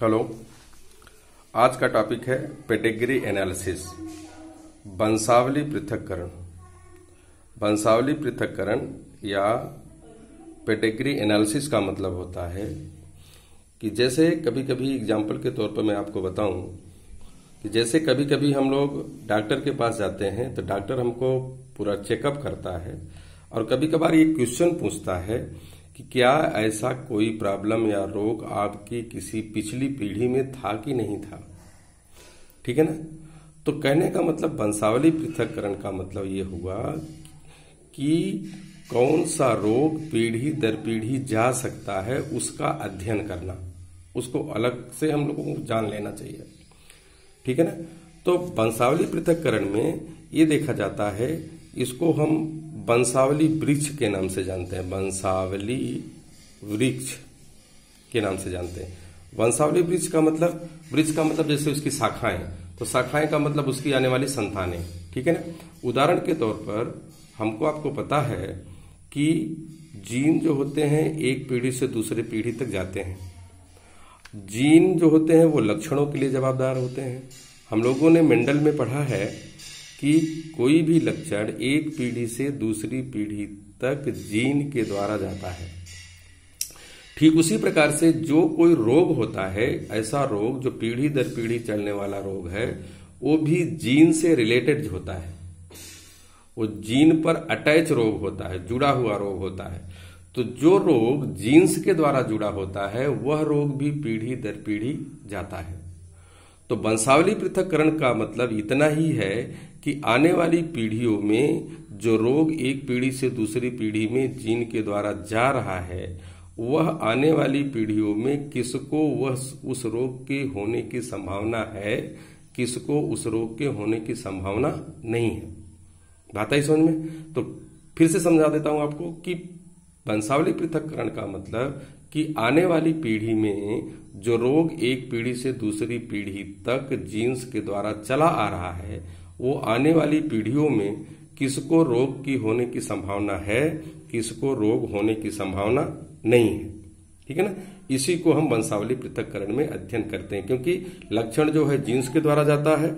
Hello. आज का topic है पेडिग्री एनालिसिस, वंशावली पृथक्करण। वंशावली पृथक्करण या पेडिग्री एनालिसिस का मतलब होता है कि जैसे कभी कभी एग्जाम्पल के तौर पर मैं आपको बताऊं कि जैसे कभी कभी हम लोग डॉक्टर के पास जाते हैं तो डॉक्टर हमको पूरा चेकअप करता है और कभी कभार ये क्वेश्चन पूछता है कि क्या ऐसा कोई प्रॉब्लम या रोग आपकी किसी पिछली पीढ़ी में था कि नहीं था। ठीक है ना। तो कहने का मतलब वंशावली पृथक्करण का मतलब ये हुआ कि कौन सा रोग पीढ़ी दर पीढ़ी जा सकता है उसका अध्ययन करना, उसको अलग से हम लोगों को जान लेना चाहिए। ठीक है ना। तो वंशावली पृथक्करण में ये देखा जाता है, इसको हम वंशावली वृक्ष के नाम से जानते हैं। वंशावली वृक्ष के नाम से जानते हैं। वंशावली वृक्ष का मतलब जैसे उसकी शाखाएं, तो शाखाएं का मतलब उसकी आने वाली संतानें। ठीक है ना। उदाहरण के तौर पर आपको पता है कि जीन जो होते हैं एक पीढ़ी से दूसरे पीढ़ी तक जाते हैं। जीन जो होते हैं वो लक्षणों के लिए जवाबदार होते हैं। हम लोगों ने मेंडल में पढ़ा है कि कोई भी लक्षण एक पीढ़ी से दूसरी पीढ़ी तक जीन के द्वारा जाता है। ठीक उसी प्रकार से जो कोई रोग होता है, ऐसा रोग जो पीढ़ी दर पीढ़ी चलने वाला रोग है, वो भी जीन से रिलेटेड होता है। वो जीन पर अटैच रोग होता है, जुड़ा हुआ रोग होता है। तो जो रोग जीन्स के द्वारा जुड़ा होता है वह रोग भी पीढ़ी दर पीढ़ी जाता है। तो वंशावली पृथक्करण का मतलब इतना ही है कि आने वाली पीढ़ियों में जो रोग एक पीढ़ी से दूसरी पीढ़ी में जीन के द्वारा जा रहा है, वह आने वाली पीढ़ियों में किसको वह उस रोग के होने की संभावना है, किसको उस रोग के होने की संभावना नहीं है। बात आई समझ में? तो फिर से समझा देता हूं आपको कि वंशावली पृथक्करण का मतलब कि आने वाली पीढ़ी में जो रोग एक पीढ़ी से दूसरी पीढ़ी तक जीन्स के द्वारा चला आ रहा है, वो आने वाली पीढ़ियों में किसको रोग की होने की संभावना है, किसको रोग होने की संभावना नहीं है। ठीक है ना। इसी को हम वंशावली पृथक्करण में अध्ययन करते हैं, क्योंकि लक्षण जो है जीन्स के द्वारा जाता है,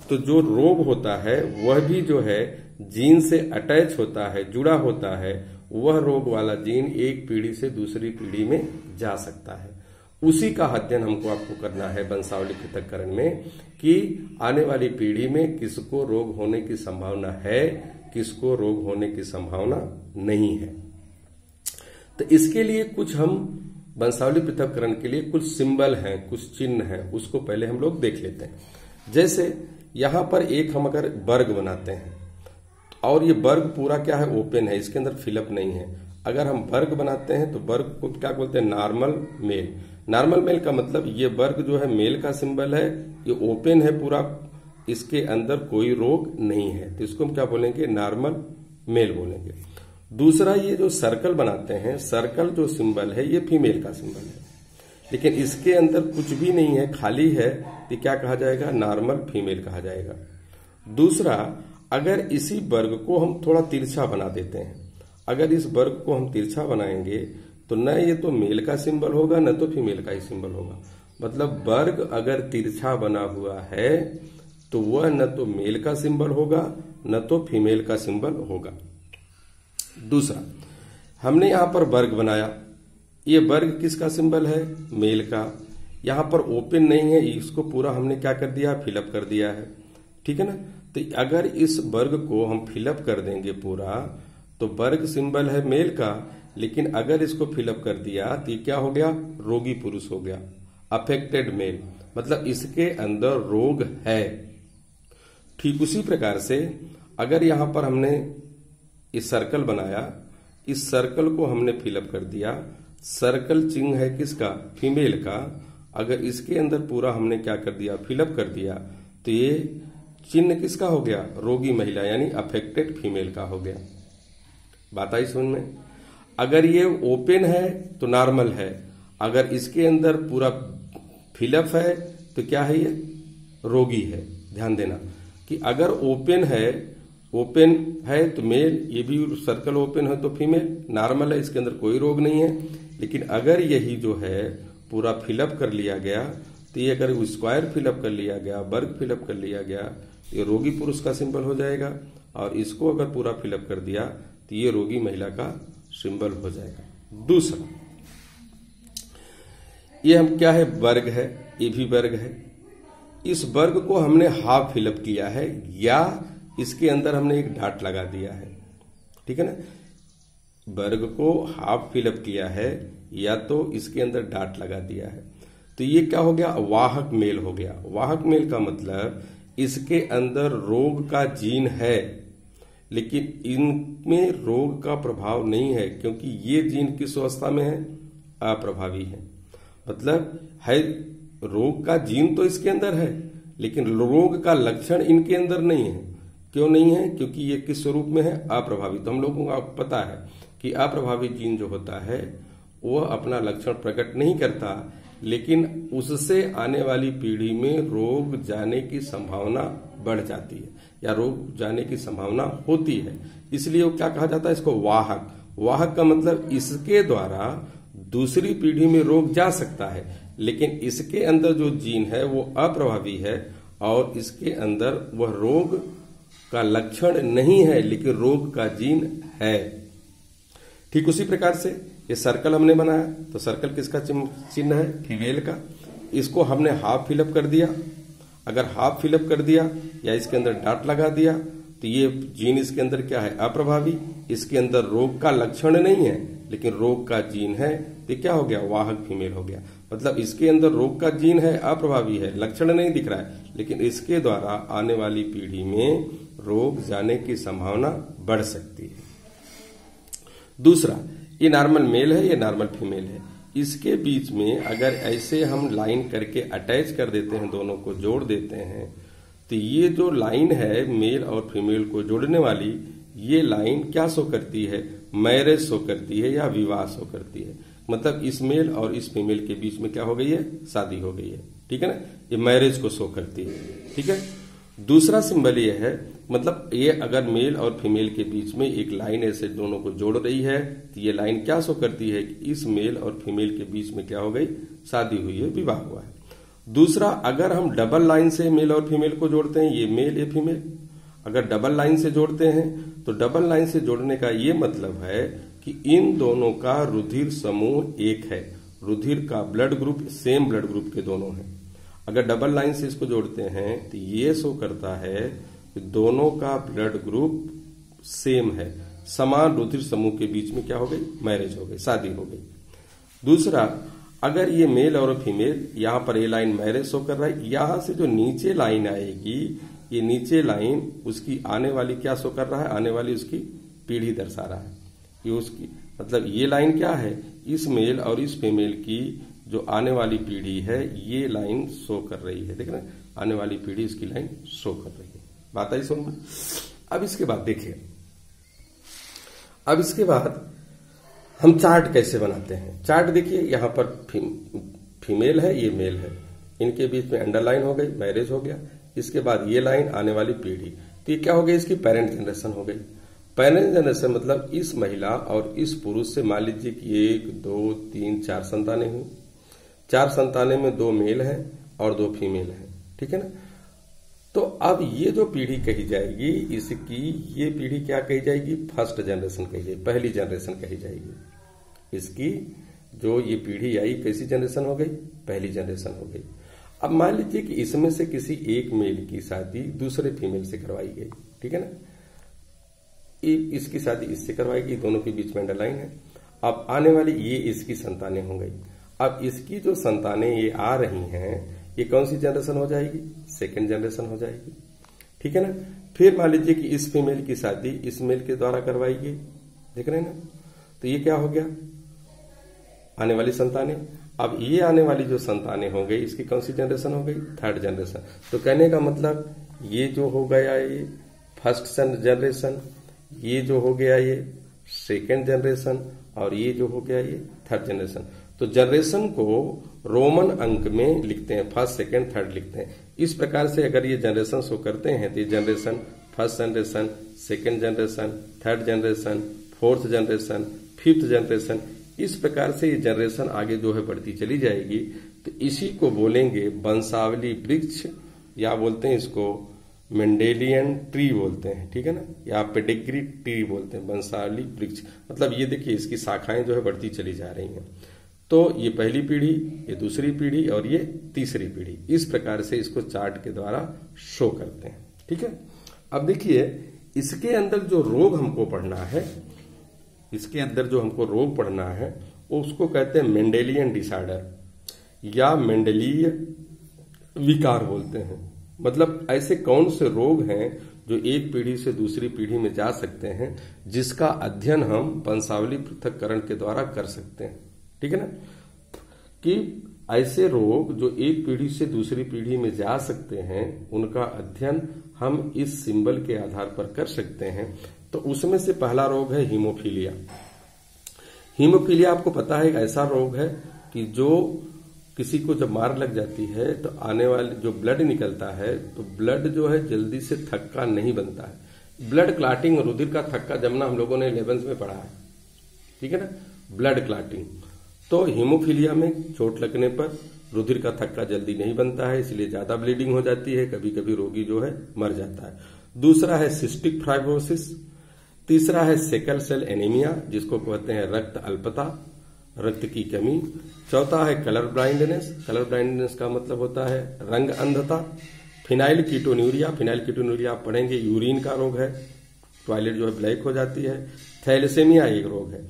तो जो रोग होता है वह भी जो है जीन से अटैच होता है, जुड़ा होता है। वह रोग वाला जीन एक पीढ़ी से दूसरी पीढ़ी में जा सकता है। उसी का अध्ययन आपको करना है वंशावली पृथक्करण में कि आने वाली पीढ़ी में किसको रोग होने की संभावना है, किसको रोग होने की संभावना नहीं है। तो इसके लिए कुछ हम वंशावली पृथक्करण के लिए कुछ सिंबल हैं, कुछ चिन्ह हैं, उसको पहले हम लोग देख लेते हैं। जैसे यहां पर एक हम अगर वर्ग बनाते हैं और ये वर्ग पूरा क्या है, ओपन है, इसके अंदर फिलअप नहीं है। अगर हम वर्ग बनाते हैं तो वर्ग को क्या बोलते हैं, नॉर्मल मेल। नॉर्मल मेल का मतलब ये वर्ग जो है मेल का सिंबल है, ये ओपन है पूरा, इसके अंदर कोई रोग नहीं है, तो इसको हम क्या बोलेंगे, नॉर्मल मेल बोलेंगे। दूसरा, ये जो सर्कल बनाते हैं, सर्कल जो सिंबल है ये फीमेल का सिंबल है, लेकिन इसके अंदर कुछ भी नहीं है, खाली है, तो क्या कहा जाएगा, नॉर्मल फीमेल कहा जाएगा। दूसरा, अगर इसी वर्ग को हम थोड़ा तिरछा बना देते हैं, अगर इस वर्ग को हम तिरछा बनाएंगे तो न ये तो मेल का सिंबल होगा न तो फीमेल का ही सिंबल होगा। मतलब वर्ग अगर तिरछा बना हुआ है तो वह न तो मेल का सिंबल होगा न तो फीमेल का सिंबल होगा। दूसरा, हमने यहां पर वर्ग बनाया, ये वर्ग किसका सिंबल है, मेल का। यहां पर ओपन नहीं है, इसको पूरा हमने क्या कर दिया, फिलअप कर दिया है। ठीक है ना। तो अगर इस वर्ग को हम फिलअप कर देंगे पूरा, तो वर्ग सिंबल है मेल का, लेकिन अगर इसको फिलअप कर दिया तो ये क्या हो गया, रोगी पुरुष हो गया, अफेक्टेड मेल, मतलब इसके अंदर रोग है। ठीक उसी प्रकार से अगर यहां पर हमने इस सर्कल बनाया, इस सर्कल को हमने फिलअप कर दिया, सर्कल चिन्ह है किसका, फीमेल का। अगर इसके अंदर पूरा हमने क्या कर दिया, फिलअप कर दिया, तो ये चिन्ह किसका हो गया, रोगी महिला यानी अफेक्टेड फीमेल का हो गया। बात आई समझ में? अगर ये ओपन है तो नॉर्मल है, अगर इसके अंदर पूरा फिलअप है तो क्या है, ये रोगी है। ध्यान देना कि अगर ओपन है तो मेल, ये भी सर्कल ओपन है तो फीमेल, नॉर्मल है, इसके अंदर कोई रोग नहीं है। लेकिन अगर यही जो है पूरा फिलअप कर लिया गया तो ये अगर स्क्वायर फिलअप कर लिया गया, वर्ग फिलअप कर लिया गया, ये रोगी पुरुष का सिंबल हो जाएगा, और इसको अगर पूरा फिलअप कर दिया तो ये रोगी महिला का सिंबल हो जाएगा। दूसरा, ये हम क्या है, वर्ग है, ये भी वर्ग है। इस वर्ग को हमने हाफ फिलअप किया है या इसके अंदर हमने एक डॉट लगा दिया है, ठीक है ना। वर्ग को हाफ फिलअप किया है या तो इसके अंदर डॉट लगा दिया है, तो ये क्या हो गया, वाहक मेल हो गया। वाहक मेल का मतलब इसके अंदर रोग का जीन है लेकिन इनमें रोग का प्रभाव नहीं है, क्योंकि ये जीन किस अवस्था में है, अप्रभावी है। मतलब है रोग का जीन तो इसके अंदर है लेकिन रोग का लक्षण इनके अंदर नहीं है। क्यों नहीं है, क्योंकि ये किस स्वरूप में है, अप्रभावी। तो हम लोगों को पता है कि अप्रभावी जीन जो होता है वह अपना लक्षण प्रकट नहीं करता, लेकिन उससे आने वाली पीढ़ी में रोग जाने की संभावना बढ़ जाती है या रोग जाने की संभावना होती है। इसलिए वो क्या कहा जाता है, इसको वाहक। वाहक का मतलब इसके द्वारा दूसरी पीढ़ी में रोग जा सकता है, लेकिन इसके अंदर जो जीन है वो अप्रभावी है और इसके अंदर वह रोग का लक्षण नहीं है लेकिन रोग का जीन है। ठीक उसी प्रकार से ये सर्कल हमने बनाया, तो सर्कल किसका चिन्ह है, फीमेल का। इसको हमने हाफ फिलअप कर दिया। अगर हाफ फिलअप कर दिया या इसके अंदर डॉट लगा दिया तो ये जीन इसके अंदर क्या है, अप्रभावी। इसके अंदर रोग का लक्षण नहीं है लेकिन रोग का जीन है, तो क्या हो गया, वाहक फीमेल हो गया। मतलब इसके अंदर रोग का जीन है, अप्रभावी है, लक्षण नहीं दिख रहा है, लेकिन इसके द्वारा आने वाली पीढ़ी में रोग जाने की संभावना बढ़ सकती है। दूसरा, ये नॉर्मल मेल है, ये नॉर्मल फीमेल है। इसके बीच में अगर ऐसे हम लाइन करके अटैच कर देते हैं, दोनों को जोड़ देते हैं, तो ये जो लाइन है मेल और फीमेल को जोड़ने वाली, ये लाइन क्या शो करती है, मैरिज शो करती है या विवाह शो करती है। मतलब इस मेल और इस फीमेल के बीच में क्या हो गई है, शादी हो गई है, ठीक है ना। ये मैरिज को शो करती है, ठीक है। दूसरा सिंबल ये है, मतलब ये अगर मेल और फीमेल के बीच में एक लाइन ऐसे दोनों को जोड़ रही है, तो ये लाइन क्या शो करती है कि इस मेल और फीमेल के बीच में क्या हो गई, शादी हुई है, विवाह हुआ है। दूसरा, अगर हम डबल लाइन से मेल और फीमेल को जोड़ते हैं, ये मेल ये फीमेल, अगर डबल लाइन से जोड़ते हैं तो डबल लाइन से जोड़ने का ये मतलब है कि इन दोनों का रुधिर समूह एक है, रुधिर का blood group same blood group के दोनों हैं। अगर डबल लाइन से इसको जोड़ते हैं तो ये शो करता है कि दोनों का ब्लड ग्रुप सेम है, समान रुधिर समूह के बीच में क्या हो गई, मैरिज हो गई, शादी हो गई। दूसरा, अगर ये मेल और फीमेल, यहां पर ये लाइन मैरिज शो कर रहा है, यहां से जो नीचे लाइन आएगी, ये नीचे लाइन उसकी आने वाली क्या शो कर रहा है, आने वाली उसकी पीढ़ी दर्शा रहा है। ये उसकी मतलब ये लाइन क्या है, इस मेल और इस फीमेल की जो आने वाली पीढ़ी है, ये लाइन शो कर रही है। देख रहे हैं, आने वाली पीढ़ी इसकी लाइन शो कर रही है। बात आई समझ में। अब इसके बाद देखिए, अब इसके बाद हम चार्ट कैसे बनाते हैं। चार्ट देखिए, यहां पर फीमेल है, ये मेल है, इनके बीच में अंडरलाइन हो गई, मैरिज हो गया। इसके बाद ये लाइन आने वाली पीढ़ी, तो ये क्या हो गई, इसकी पेरेंट जनरेशन हो गई। पेरेंट जनरेशन मतलब इस महिला और इस पुरुष से मान लीजिए कि 1 2 3 4 संतानें हुई। 4 संतानें में 2 मेल हैं और 2 फीमेल हैं, ठीक है ना। तो अब ये जो पीढ़ी कही जाएगी, इसकी ये पीढ़ी क्या कही जाएगी, फर्स्ट जनरेशन कही जाएगी, पहली जनरेशन कही जाएगी। इसकी जो ये पीढ़ी आई, कैसी जनरेशन हो गई, पहली जनरेशन हो गई। अब मान लीजिए कि इसमें से किसी एक मेल की शादी दूसरे फीमेल से करवाई गई, ठीक है ना। इसकी शादी इससे करवाई गई, दोनों के बीच में अंडरलाइन है। अब आने वाली ये इसकी संतानें हो गई। अब इसकी जो संतानें ये आ रही हैं, ये कौन सी जनरेशन हो जाएगी, सेकंड जनरेशन हो जाएगी, ठीक है ना। फिर मान लीजिए कि इस फीमेल की शादी इस मेल के द्वारा करवाई गई, देख रहे हैं ना। तो ये क्या हो गया, आने वाली संतानें। अब ये आने वाली जो संतानें हो गई, इसकी कौन सी जनरेशन हो गई, थर्ड जनरेशन। तो कहने का मतलब ये जो हो गया ये फर्स्ट जनरेशन, ये जो हो गया ये सेकेंड जनरेशन, और ये जो हो गया ये थर्ड जनरेशन। तो जनरेशन को रोमन अंक में लिखते हैं, फर्स्ट सेकेंड थर्ड लिखते हैं। इस प्रकार से अगर ये जनरेशन शो करते हैं तो ये generation, first generation, second generation, third generation, fourth generation, fifth generation, इस प्रकार से ये जनरेशन आगे जो है बढ़ती चली जाएगी। तो इसी को बोलेंगे वंशावली वृक्ष, या बोलते हैं इसको मेंडेलियन ट्री बोलते हैं, ठीक है ना, या पेडिग्री ट्री बोलते हैं, वंशावली वृक्ष। मतलब ये देखिए इसकी शाखाएं जो है बढ़ती चली जा रही हैं। तो ये पहली पीढ़ी, ये दूसरी पीढ़ी और ये तीसरी पीढ़ी, इस प्रकार से इसको चार्ट के द्वारा शो करते हैं, ठीक है। अब देखिए इसके अंदर जो रोग हमको पढ़ना है, इसके अंदर जो हमको रोग पढ़ना है उसको कहते हैं मेंडेलियन डिसऑर्डर या मेंडलीय विकार बोलते हैं। मतलब ऐसे कौन से रोग हैं जो एक पीढ़ी से दूसरी पीढ़ी में जा सकते हैं, जिसका अध्ययन हम वंशावली पृथक्करण के द्वारा कर सकते हैं, ठीक है ना। कि ऐसे रोग जो एक पीढ़ी से दूसरी पीढ़ी में जा सकते हैं उनका अध्ययन हम इस सिंबल के आधार पर कर सकते हैं। तो उसमें से पहला रोग है हीमोफीलिया। हीमोफीलिया आपको पता है एक ऐसा रोग है कि जो किसी को जब मार लग जाती है तो आने वाले जो ब्लड निकलता है तो ब्लड जो है जल्दी से थक्का नहीं बनता है। ब्लड क्लॉटिंग, रुधिर का थक्का जमना हम लोगों ने 11th में पढ़ा है, ठीक है ना, ब्लड क्लॉटिंग। तो हीमोफीलिया में चोट लगने पर रुधिर का थक्का जल्दी नहीं बनता है, इसलिए ज्यादा ब्लीडिंग हो जाती है, कभी कभी रोगी जो है मर जाता है। दूसरा है सिस्टिक फाइब्रोसिस। तीसरा है सेकल सेल एनीमिया, जिसको कहते हैं रक्त अल्पता, रक्त की कमी। चौथा है कलर ब्लाइंडनेस। कलर ब्लाइंडनेस का मतलब होता है रंग अंधता। फिनाइल कीटोन्यूरिया, फिनाइल कीटोन्यूरिया आप पढ़ेंगे, यूरिन का रोग है, टॉयलेट जो है ब्लैक हो जाती है। थैलेसेमिया एक रोग है।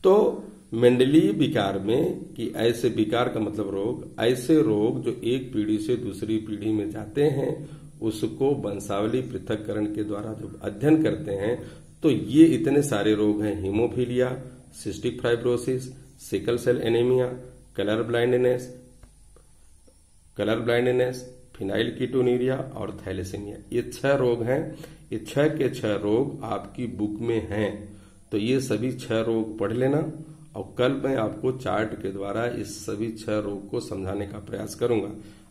तो मेंडलीय विकार में कि ऐसे विकार का मतलब रोग, ऐसे रोग जो एक पीढ़ी से दूसरी पीढ़ी में जाते हैं उसको वंशावली पृथक्करण के द्वारा जब अध्ययन करते हैं तो ये इतने सारे रोग हैं, haemophilia, cystic fibrosis, sickle cell anaemia, colour blindness, phenylketonuria और थैलेसेमिया। ये 6 रोग हैं। ये 6 के 6 रोग आपकी बुक में हैं। तो ये सभी 6 रोग पढ़ लेना और कल मैं आपको चार्ट के द्वारा इस सभी 6 रोग को समझाने का प्रयास करूंगा।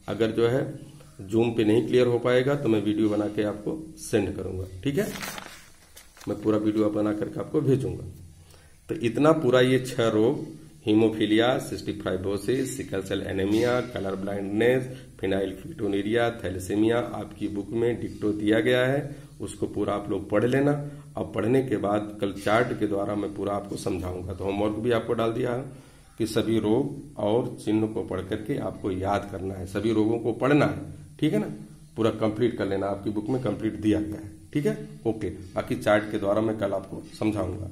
अगर जो है जूम पे नहीं क्लियर हो पाएगा तो मैं वीडियो बना के आपको सेंड करूंगा, ठीक है। मैं पूरा वीडियो बना करके आपको भेजूंगा। तो इतना पूरा ये 6 रोग, haemophilia, cystic fibrosis, sickle cell anaemia, colour blindness, phenylketonuria, thalassaemia आपकी बुक में डिक्टो दिया गया है। उसको पूरा आप लोग पढ़ लेना और पढ़ने के बाद कल चार्ट के द्वारा मैं पूरा आपको समझाऊंगा। तो होमवर्क भी आपको डाल दिया है कि सभी रोग और चिन्ह को पढ़ करके आपको याद करना है, सभी रोगों को पढ़ना है, ठीक है ना, पूरा कंप्लीट कर लेना। आपकी बुक में कंप्लीट दिया गया है, ठीक है, ओके। बाकी चार्ट के द्वारा मैं कल आपको समझाऊंगा।